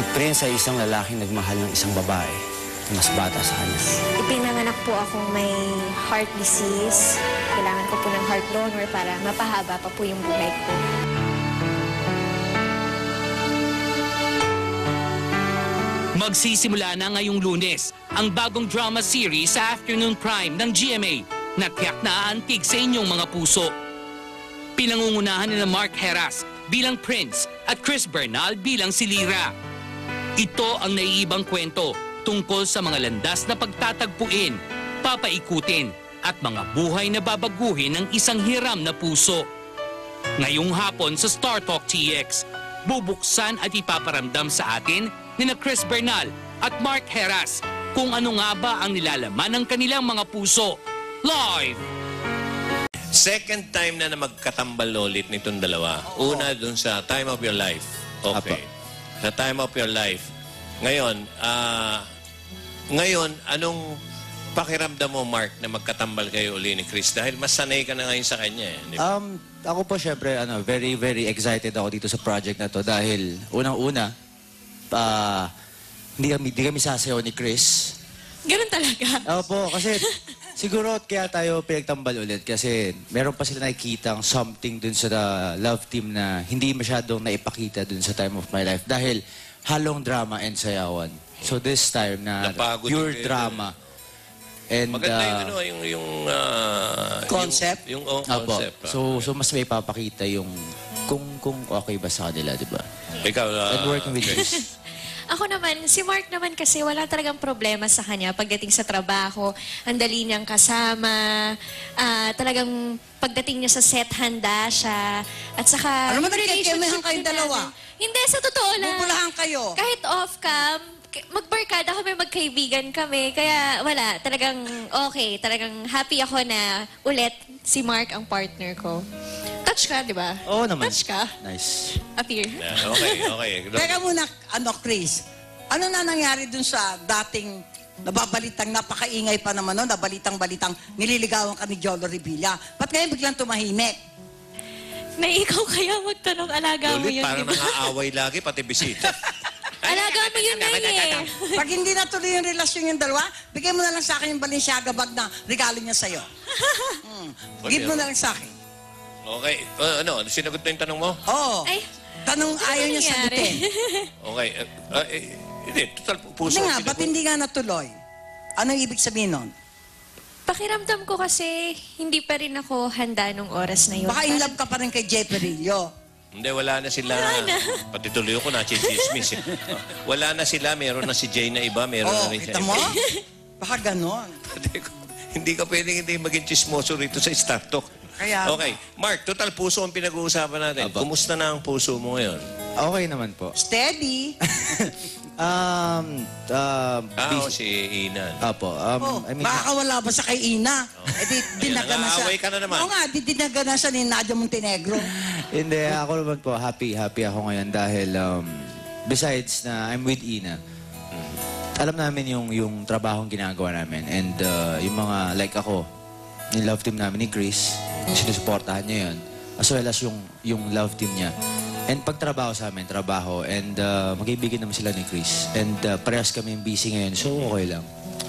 Si Prince ay isang lalaking nagmahal ng isang babae na mas bata sa kanya. Ipinanganak po akong may heart disease. Kailangan ko po ng heart donor para mapahaba pa po yung buhay ko. Magsisimula na ngayong Lunes ang bagong drama series sa Afternoon Prime ng GMA na tiyak na aantig sa inyong mga puso. Pinangungunahan ni Mark Heras bilang Prince at Chris Bernal bilang si Lyra. Ito ang naiibang kwento tungkol sa mga landas na pagtatagpuin, papaikutin at mga buhay na babaguhin ng isang hiram na puso. Ngayong hapon sa Star Talk TX, bubuksan at ipaparamdam sa atin ni Chris Bernal at Mark Heras kung ano nga ba ang nilalaman ng kanilang mga puso. Live! Second time na magkatambal ulit nitong dalawa. Una dun sa Time of Your Life. Okay. Sa Time of Your Life. Ngayon, anong pakiramdam mo, Mark, na magkatambal kayo uli ni Chris? Dahil mas sanay ka na ngayon sa kanya. Di ba? Ako po syempre, very, very excited ako dito sa project na to dahil unang-una, hindi kami sasayaw ni Chris. Ganun talaga? Opo, kasi siguro kaya tayo pinagtambal ulit kasi meron pa sila nakikitang something dun sa love team na hindi masyadong naipakita dun sa Time of My Life dahil halong drama and sayawan. So this time na Napagod pure yung drama. And, maganda yung concept? Yung opo. concept. So mas may papakita yung kung okay ba sa kanila, di ba? Ikaw, And working with Chris. Ako naman, si Mark naman kasi wala talagang problema sa kanya pagdating sa trabaho. Ang dali niyang kasama. Talagang pagdating niya sa set, handa siya. At saka... Ano man nagkikimihan kayong dalawa? Hindi, sa totoo lang. Bubulahan kayo? Kahit off-cam, magbarkada kami, magkaibigan kami. Kaya wala, talagang okay. Talagang happy ako na ulit si Mark ang partner ko. Touch ka, di ba? Oo naman. Touch ka. Nice. Appear. Okay. Teka muna, Chris. Ano na nangyari dun sa dating nababalitang napakaingay pa naman no? Nabalitang-balitang nililigawan ka ni Jolo Revilla. Ba't ngayon biglang tumahimik? Na ikaw kaya magtanong, alaga mo Ulit, yun, parang di ba? nangaaway lagi, pati bisita. Alaga mo yun na eh. Pag hindi natuloy yung relasyon yung dalawa, bigay mo na lang sa akin yung Balenciaga bag na regalo niya sa'yo. Give mo na lang sa akin. Okay. Sinagot na yung tanong mo? Oo. Ay, Tanong ayaw niya nangyari? sagutin. Okay. Hindi, total puso. Hindi nga, ba't hindi nga natuloy? Anong ibig sabihin nun? Pakiramdam ko kasi hindi pa rin ako handa nung oras na yun. Baka in love ka pa rin kay Jay Perillo. Hindi, wala na sila. Pati tuloy ako na chismis. Wala na sila. Meron na si Jay na iba. Meron na rin Kita mo? Baka ganon. Hindi ka pwedeng hindi maging chismoso rito sa Star Talk. Kaya Okay. Mark, total puso ang pinag-uusapan natin. Aba. Kumusta na ang puso mo ngayon? Okay naman po. Steady. Si Inan. Apo. Makakawala ba sa kay Ina? di dinaga na siya. nangaaway ka na naman. Oo nga, dinaga na siya ni Nadia Montenegro. Hindi, ako naman po, happy ako ngayon dahil besides na I'm with Ina, alam namin yung trabahong ginagawa namin and yung mga like ako, yung love team namin ni Chris, sinusuportahan niya yun, as well as yung love team niya. And pagtrabaho sa amin, trabaho, and magkaibigan naman sila ni Chris. And parehas kami busy ngayon, so okay lang.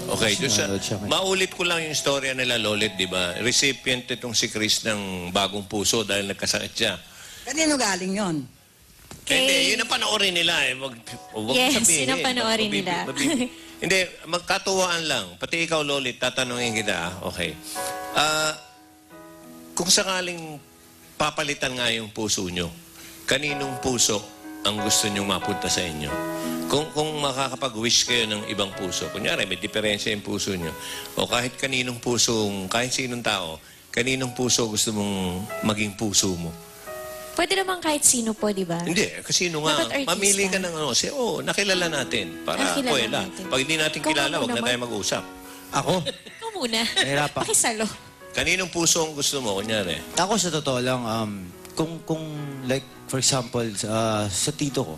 Okay, doon sa, Sinunod siya ngayon. maulit ko lang yung istorya nila, Lolit, di ba? Recipient itong si Chris ng bagong puso dahil nagkasakit siya. Kanino galing yon? Hindi, yun ang panoorin nila eh. Wag Yes, sabihin. yun ang panoorin nila. Hindi, magkatuwaan lang. Pati ikaw, Lolit, tatanungin kita. Okay. Kung sakaling papalitan nga yung puso nyo, kaninong puso ang gusto nyong mapunta sa inyo? Kung makakapag-wish kayo ng ibang puso, kunyari may diferensya yung puso nyo, o kahit kaninong pusong, kahit sinong tao, kaninong puso gusto mong maging puso mo? Pwede naman kahit sino po, di ba? Hindi, kasi nga, Dapat artista. mamili ka ng nakilala natin. Para Nakilala puwela. natin. Pag hindi natin Ikaw kilala, nga wag na naman. tayo mag-usap. Ako? Ikaw muna. Nahirapan. Pakisalo. Kaninong puso ang gusto mo, kunyari? Ako sa totoo lang, kung like, for example, sa tito ko,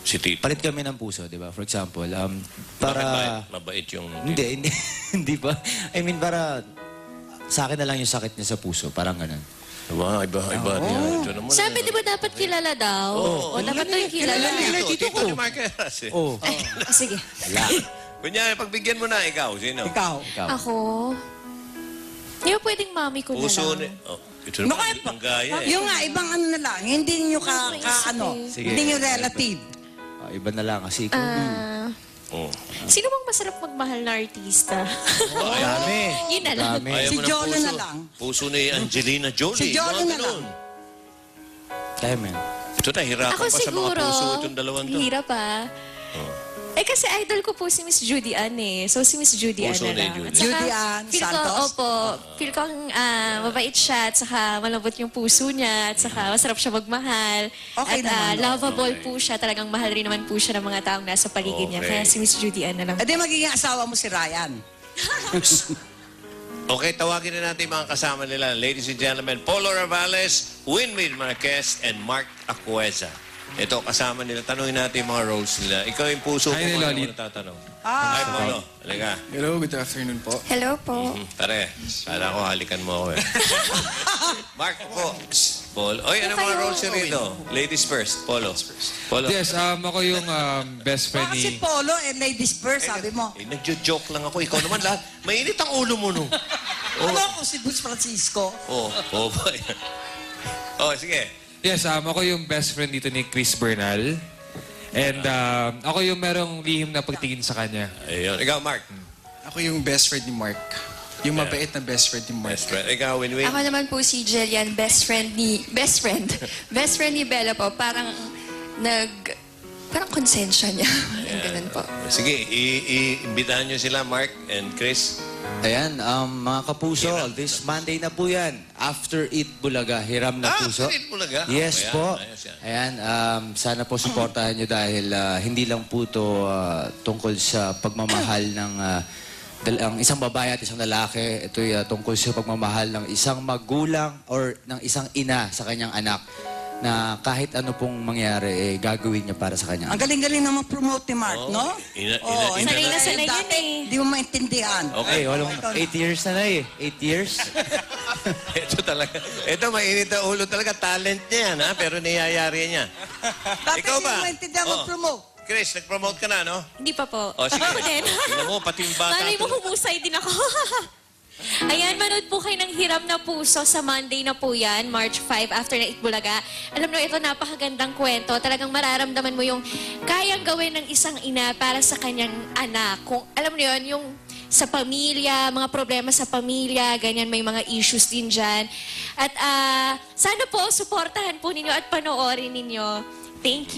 Si Tito. palit kami ng puso, di ba? For example, Bakit para... mabait yung... Hindi, hindi ba? I mean, para sa akin na lang yung sakit niya sa puso, parang ganun. Iba niya. Ito naman. Sabi, di ba dapat kilala daw? O dapat daw yung kilala. Tito ni Mark Heras eh. Oh, Sige. wala. Kunyari, pagbigyan mo na, ikaw, sino? Ikaw. Ako? Di ba pwedeng mami ko na Puso lang? ni... Oh, ito naman, ang gaya eh. Yung nga, ibang ano na lang. Hindi nyo Sige. hindi nyo relative. Iba na lang kasi ikaw. Oh. Sino bang masarap magmahal na artista? Dami. Yun na lang. Dami. Ayaw Si mo ng Jolo puso. na lang. Puso ni Angelina Jolie. Si Jolo mga na lang. ganun. Kaya, men. Ito na, hirapan Ako pa sa mga siguro, puso itong dalawang to. hirap Eh kasi idol ko po si Miss Judy Ann eh. So si Miss Judy Ann Puso na ni lang. Judy. At saka, Judy Ann feel ko, Santos? Opo. Feel ko mabait siya at saka malambot yung puso niya at saka masarap siya magmahal. Okay at naman, no? lovable po siya. Talagang mahal rin naman po siya ng mga taong nasa paligid niya. Okay. Kaya si Miss Judy Ann na lang. E di magiging asawa mo si Ryan. Okay, tawagin na natin yung mga kasama nila. Ladies and gentlemen, Polo Ravales, Winwin Marquez, and Mark Acueza. Ito, kasama nila. Tanungin natin yung mga roles nila. Ikaw yung puso ko. Hi, Ano Lolit. mo natatanong? Hi, Polo. Halika. Hello, good afternoon po. Hello po. Pare, kala ko halikan mo ako eh. Mark po. Paul. Oy, ano mga roles nyo rito? Ladies first. Polo. Polo. Yes, ako yung best friend Baka si ni... Polo and ladies first, sabi mo. Eh, nagjo-joke lang ako. Ikaw naman lahat. Mainit ang ulo mo, no? Ano ako si Butch Francisco? Oh boy. Oh, sige. Yes, ako yung best friend dito ni Chris Bernal. And ako yung merong lihim na pagtingin sa kanya. Ayun. Ikaw, Mark. Ako yung best friend ni Mark. Yung mabait na best friend ni Mark. Best friend. Ikaw, Winwin. Ako naman po si Jillian, best friend ni Bella po. Parang parang konsensya niya. Yung ganun po. Sige, iimbitahan nyo sila, Mark and Chris. Ayan, mga kapuso, this Monday na po yan. After Eat Bulaga, Hiram na Puso. After Eat Bulaga? Yes Ayan, po. ayos yan. Ayan, sana po supportahan nyo dahil hindi lang po to tungkol sa pagmamahal ng ang isang babae at isang lalaki. Ito'y tungkol sa pagmamahal ng isang magulang or ng isang ina sa kanyang anak na kahit ano pong mangyari, gagawin niya para sa kanyang Ang anak. galing-galing naman promote ni Mark, Oo. no? Sanay na sanay yun dati, eh. Hindi mo maintindihan. Okay. Walang Ikaw na. 8 years na 8 years. Ito talaga. Ito, mainit ang ulo talaga. Talent niya yan, ha? Pero niyayari niya. Dati Ikaw hindi ba? mo maintindihan Oo. mag-promote. Chris, nag-promote ka na, no? Hindi pa po. O, sige. Ako din. Tingnan mo, pati yung bata. Malay mo, humusay din ako. Ayan, manood po kayo ng Hiram na Puso sa Monday na po yan, March 5, after na Itbulaga. Alam nyo, ito napakagandang kwento. Talagang mararamdaman mo yung kayang gawin ng isang ina para sa kanyang anak. Kung, alam nyo yun, yung sa pamilya, mga problema sa pamilya, ganyan, may mga issues din dyan. At sana po, suportahan po ninyo at panoorin ninyo. Thank you.